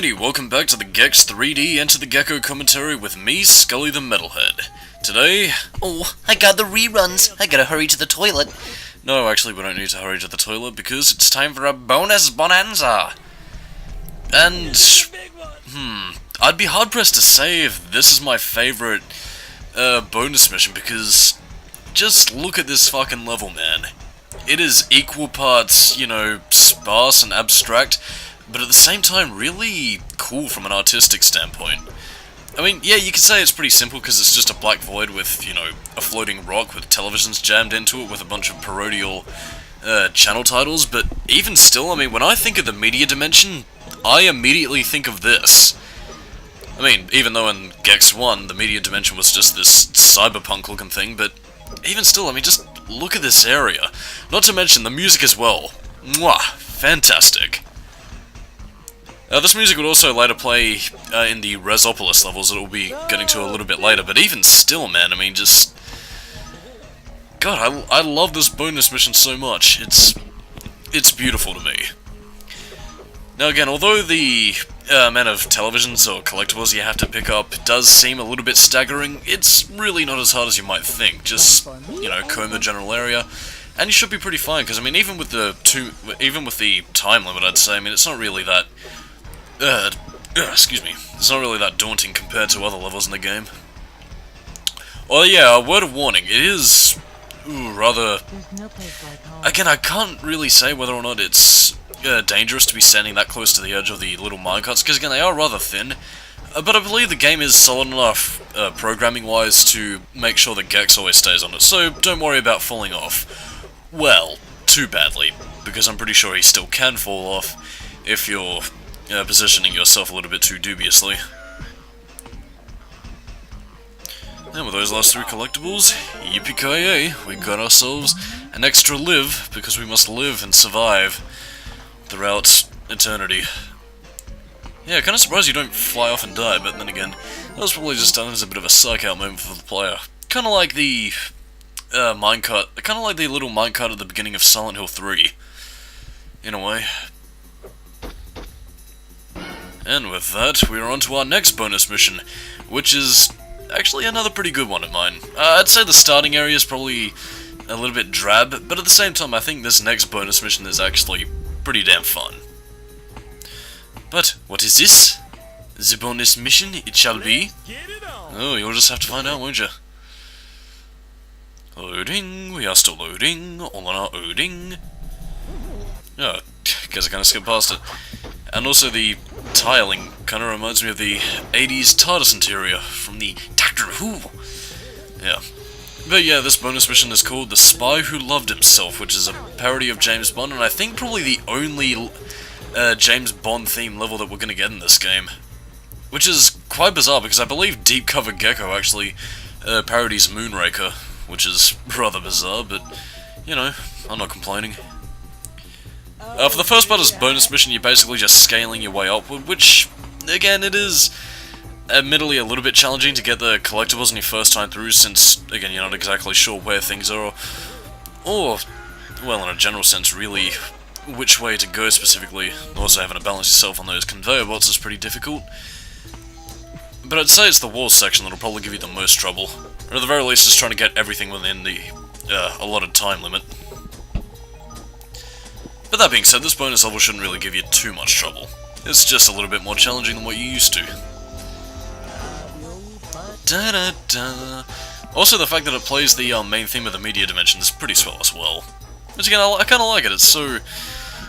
Alrighty, welcome back to the Gex 3D Enter the Gecko commentary with me, Skully the Metalhead. Today... Oh, I got the reruns. I gotta hurry to the toilet. No, actually we don't need to hurry to the toilet because it's time for a bonus Bonanza! And... I'd be hard-pressed to say if this is my favorite bonus mission because... just look at this fucking level, man. It is equal parts, you know, sparse and abstract, but at the same time really cool from an artistic standpoint. I mean, yeah, you could say it's pretty simple because it's just a black void with, you know, a floating rock with televisions jammed into it with a bunch of parodial channel titles, but even still, I mean, when I think of the media dimension, I immediately think of this. I mean, even though in Gex 1, the media dimension was just this cyberpunk looking thing, but even still, I mean, just look at this area. Not to mention the music as well. Mwah! Fantastic. This music would also later play in the Resopolis levels that we'll be getting to a little bit later, but even still, man, I mean, just... God, I love this bonus mission so much. It's beautiful to me. Now again, although the amount of televisions or collectibles you have to pick up does seem a little bit staggering, it's really not as hard as you might think. Just, you know, comb the general area, and you should be pretty fine, because I mean, even with the time limit, I'd say, I mean, it's not really that... excuse me. It's not really that daunting compared to other levels in the game. Well, yeah, a word of warning. It is... rather... Again, I can't really say whether or not it's dangerous to be standing that close to the edge of the little minecarts, because again, they are rather thin. But I believe the game is solid enough, programming-wise, to make sure that Gex always stays on it, so don't worry about falling off. Well, too badly, because I'm pretty sure he still can fall off if you're... positioning yourself a little bit too dubiously. And with those last three collectibles, yippee-ki-yay, we got ourselves an extra live, because we must live and survive throughout eternity. Yeah, kinda surprised you don't fly off and die, but then again, that was probably just done as a bit of a psych-out moment for the player. Kinda like the minecart, kinda like the little minecart at the beginning of Silent Hill 3, in a way. And with that, we are on to our next bonus mission, which is actually another pretty good one of mine. I'd say the starting area is probably a little bit drab, but at the same time I think this next bonus mission is actually pretty damn fun. But, what is this? The bonus mission, it shall be. Oh, you'll just have to find out, won't you? Loading, we are still loading, all on our loading. Oh, guess I kinda skipped past it. And also the tiling kind of reminds me of the 80s TARDIS interior from the Doctor Who. Yeah. But yeah, this bonus mission is called The Spy Who Loved Himself, which is a parody of James Bond, and I think probably the only James Bond themed level that we're going to get in this game. Which is quite bizarre, because I believe Deep Cover Gecko actually parodies Moonraker, which is rather bizarre, but, you know, I'm not complaining. For the first part of this bonus mission, you're basically just scaling your way upward, which, again, it is admittedly a little bit challenging to get the collectibles on your first time through, since, again, you're not exactly sure where things are, or well, in a general sense, really, which way to go specifically. Also, having to balance yourself on those conveyor belts is pretty difficult. But I'd say it's the walls section that'll probably give you the most trouble, or at the very least, just trying to get everything within the allotted time limit. But that being said, this bonus level shouldn't really give you too much trouble. It's just a little bit more challenging than what you're used to. Da-da-da. Also, the fact that it plays the main theme of the media dimension is pretty swell as well. Which again, I kinda like it, it's so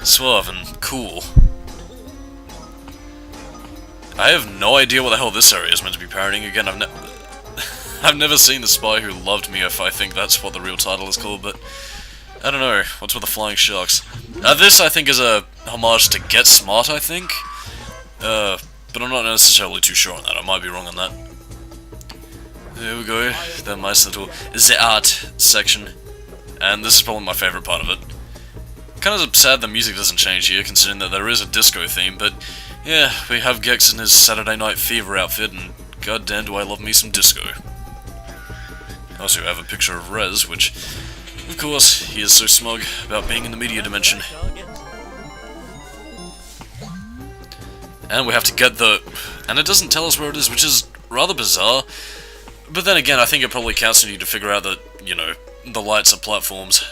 suave and cool. I have no idea what the hell this area is meant to be parodying. Again, I've never seen The Spy Who Loved Me, if I think that's what the real title is called, but... I don't know, what's with the flying sharks? This, I think, is a homage to Get Smart, I think. But I'm not necessarily too sure on that, I might be wrong on that. There we go, the nice little the art section. And this is probably my favourite part of it. Kinda sad the music doesn't change here, considering that there is a disco theme, but yeah, we have Gex in his Saturday Night Fever outfit, and goddamn do I love me some disco. Also, I have a picture of Rez, which... Of course, he is so smug about being in the media dimension. And we have to get the... And it doesn't tell us where it is, which is rather bizarre. But then again, I think it probably counts on you to figure out that, you know, the lights are platforms.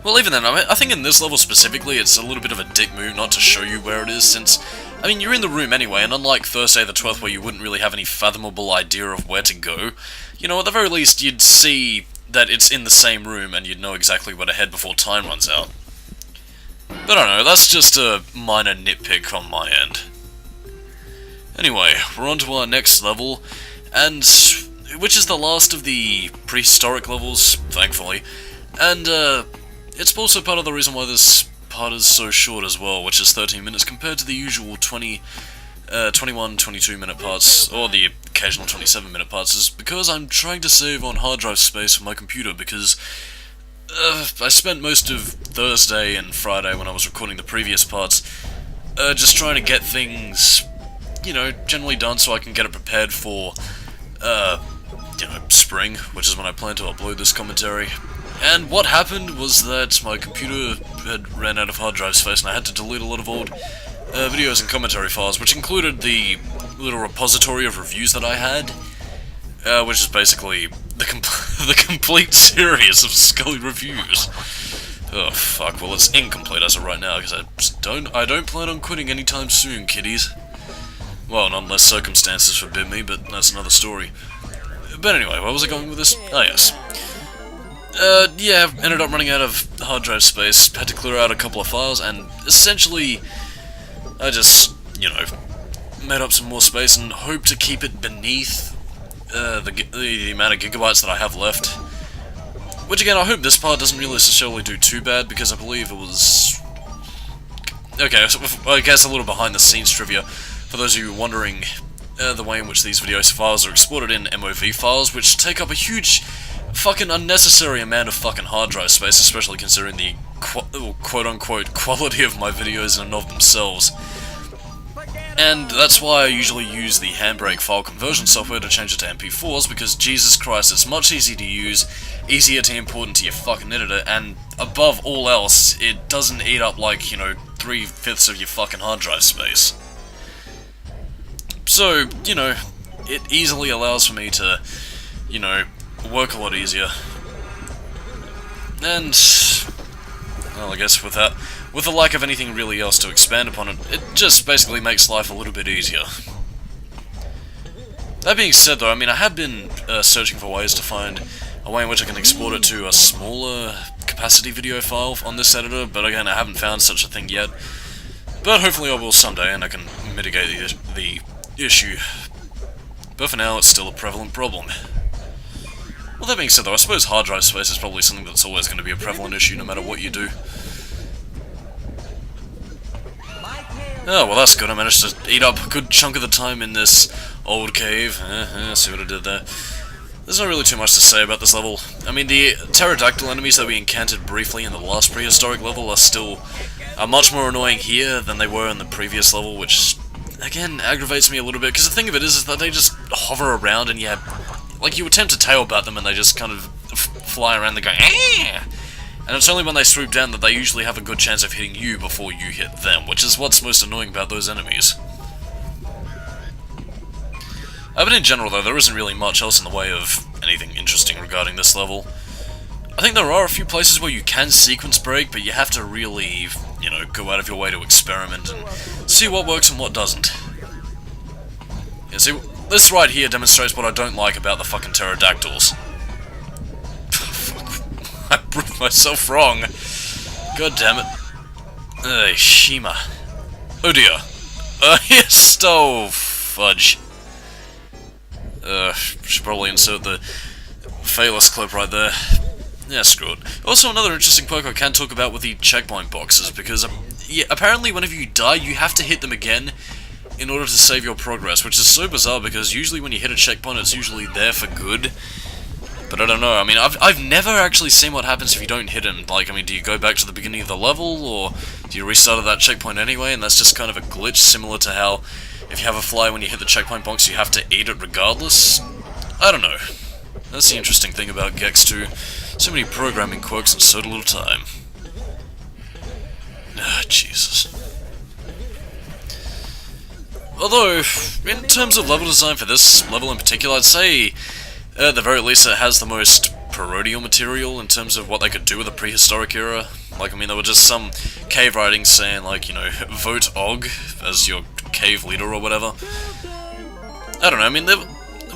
Well, even then, I think in this level specifically, it's a little bit of a dick move not to show you where it is, since, I mean, you're in the room anyway, and unlike Thursday the 12th, where you wouldn't really have any fathomable idea of where to go, you know, at the very least, you'd see that it's in the same room, and you'd know exactly where to head before time runs out. But I don't know, that's just a minor nitpick on my end. Anyway, we're on to our next level, and which is the last of the prehistoric levels, thankfully, and it's also part of the reason why this part is so short as well, which is 13 minutes compared to the usual 21, 22 minute parts, or the occasional 27 minute parts, is because I'm trying to save on hard drive space for my computer, because I spent most of Thursday and Friday when I was recording the previous parts just trying to get things, you know, generally done so I can get it prepared for, you know, spring, which is when I plan to upload this commentary. And what happened was that my computer had ran out of hard drive space and I had to delete a lot of old videos and commentary files, which included the little repository of reviews that I had, which is basically the complete series of Skully reviews. Oh fuck, well it's incomplete as of right now, because I don't plan on quitting anytime soon, kiddies. Well, not unless circumstances forbid me, but that's another story. But anyway, where was I going with this? Ah, yes. Yeah, ended up running out of hard drive space, had to clear out a couple of files, and essentially, I just, you know, made up some more space and hope to keep it beneath the amount of gigabytes that I have left. Which again, I hope this part doesn't really necessarily do too bad, because I believe it was... Okay, so I guess a little behind the scenes trivia. For those of you wondering, the way in which these video files are exported in MOV files, which take up a huge, fucking unnecessary amount of fucking hard drive space, especially considering the quote-unquote quality of my videos in and of themselves. And that's why I usually use the Handbrake file conversion software to change it to MP4s, because Jesus Christ, it's much easier to use, easier to import into your fucking editor, and above all else, it doesn't eat up like, you know, 3/5 of your fucking hard drive space. So, you know, it easily allows for me to, you know, work a lot easier. And, well, I guess with that, with the lack of anything really else to expand upon it, it just basically makes life a little bit easier. That being said though, I mean, I have been searching for ways to find a way in which I can export it to a smaller capacity video file on this editor, but again, I haven't found such a thing yet. But hopefully I will someday, and I can mitigate the issue. But for now, it's still a prevalent problem. Well, that being said though, I suppose hard drive space is probably something that's always going to be a prevalent issue no matter what you do. Oh, well that's good, I managed to eat up a good chunk of the time in this old cave. See what I did there. There's not really too much to say about this level. I mean, the pterodactyl enemies that we encountered briefly in the last prehistoric level are much more annoying here than they were in the previous level, which, again, aggravates me a little bit, because the thing of it is that they just hover around and like, you attempt to tail bat them and they just kind of fly around and go, "Ah!" And it's only when they swoop down that they usually have a good chance of hitting you before you hit them, which is what's most annoying about those enemies. But in general though, there isn't really much else in the way of anything interesting regarding this level. I think there are a few places where you can sequence break, but you have to really, you know, go out of your way to experiment and see what works and what doesn't. Yeah, see, this right here demonstrates what I don't like about the fucking pterodactyls. I proved myself wrong. God damn it. Shima. Oh dear. Yes, oh, fudge. Should probably insert the Phalos clip right there. Yeah, screw it. Also, another interesting perk I can talk about with the checkpoint boxes, because yeah, apparently whenever you die, you have to hit them again in order to save your progress, which is so bizarre, because usually when you hit a checkpoint, it's usually there for good. But I don't know, I mean, I've never actually seen what happens if you don't hit him. Like, I mean, do you go back to the beginning of the level, or do you restart at that checkpoint anyway, and that's just kind of a glitch, similar to how if you have a fly when you hit the checkpoint box, you have to eat it regardless? I don't know. That's the interesting thing about Gex 2. So many programming quirks in so little time. Ah, Jesus. Although, in terms of level design for this level in particular, I'd say, at the very least, it has the most parodial material in terms of what they could do with the prehistoric era. Like, I mean, there were just some cave writings saying, like, you know, vote Og as your cave leader or whatever. I don't know, I mean,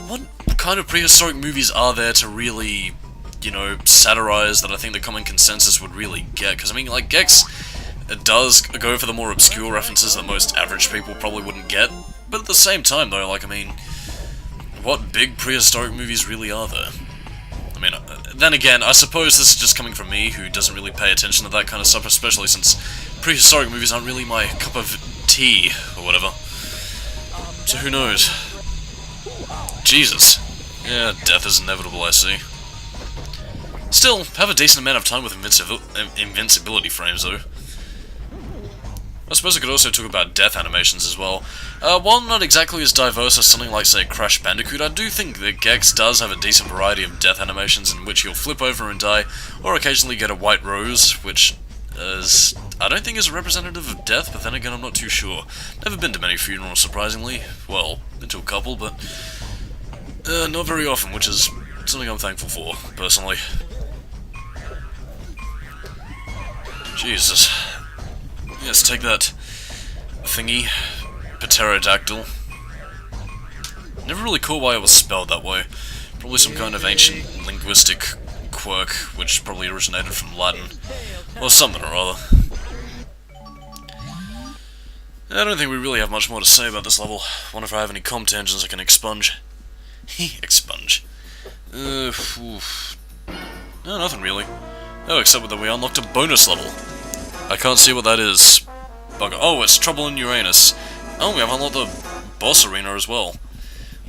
what kind of prehistoric movies are there to really, you know, satirize that I think the common consensus would really get? Because, I mean, like, Gex does go for the more obscure references that most average people probably wouldn't get, but at the same time, though, like, I mean, what big prehistoric movies really are there? I mean, then again, I suppose this is just coming from me, who doesn't really pay attention to that kind of stuff, especially since prehistoric movies aren't really my cup of tea, or whatever. So who knows? Jesus. Yeah, death is inevitable, I see. Still, have a decent amount of time with invincibility frames, though. I suppose I could also talk about death animations as well. While not exactly as diverse as something like, say, Crash Bandicoot, I do think that Gex does have a decent variety of death animations in which you'll flip over and die, or occasionally get a white rose, which is, I don't think is a representative of death, but then again I'm not too sure. Never been to many funerals, surprisingly. Well, been to a couple, but not very often, which is something I'm thankful for, personally. Jesus. Yes, take that thingy. Pterodactyl. Never really caught why it was spelled that way. Probably some kind of ancient linguistic quirk, which probably originated from Latin. Or something or other. I don't think we really have much more to say about this level. Wonder if I have any comm tangents I can expunge. Expunge. No, nothing really. Oh, except that we unlocked a bonus level. I can't see what that is. Bugger. Oh, it's Trouble in Uranus. Oh, we have unlocked the boss arena as well.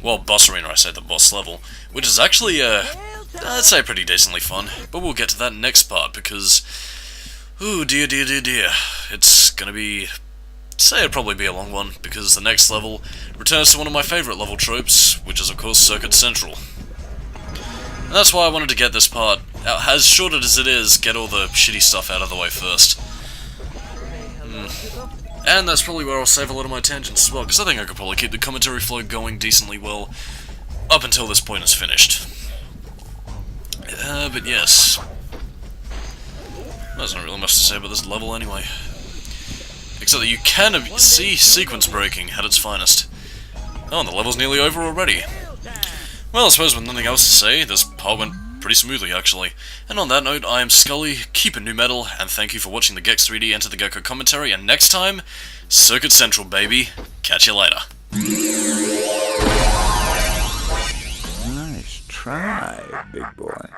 Well, boss arena, I say the boss level. Which is actually, I'd say pretty decently fun. But we'll get to that next part, because... ooh, dear, dear, dear, dear. It's gonna be... say it'd probably be a long one, because the next level returns to one of my favourite level tropes, which is, of course, Circuit Central. And that's why I wanted to get this part, as short as it is, get all the shitty stuff out of the way first. And that's probably where I'll save a lot of my tangents as well, because I think I could probably keep the commentary flow going decently well up until this point is finished. But yes. There's not really much to say about this level anyway. Except that you can see sequence breaking at its finest. Oh, and the level's nearly over already. Well, I suppose with nothing else to say, this part went pretty smoothly, actually. And on that note, I am Skully, keep it new metal, and thank you for watching the Gex 3D Enter the Gecko commentary, and next time, Circuit Central, baby. Catch you later. Nice try, big boy.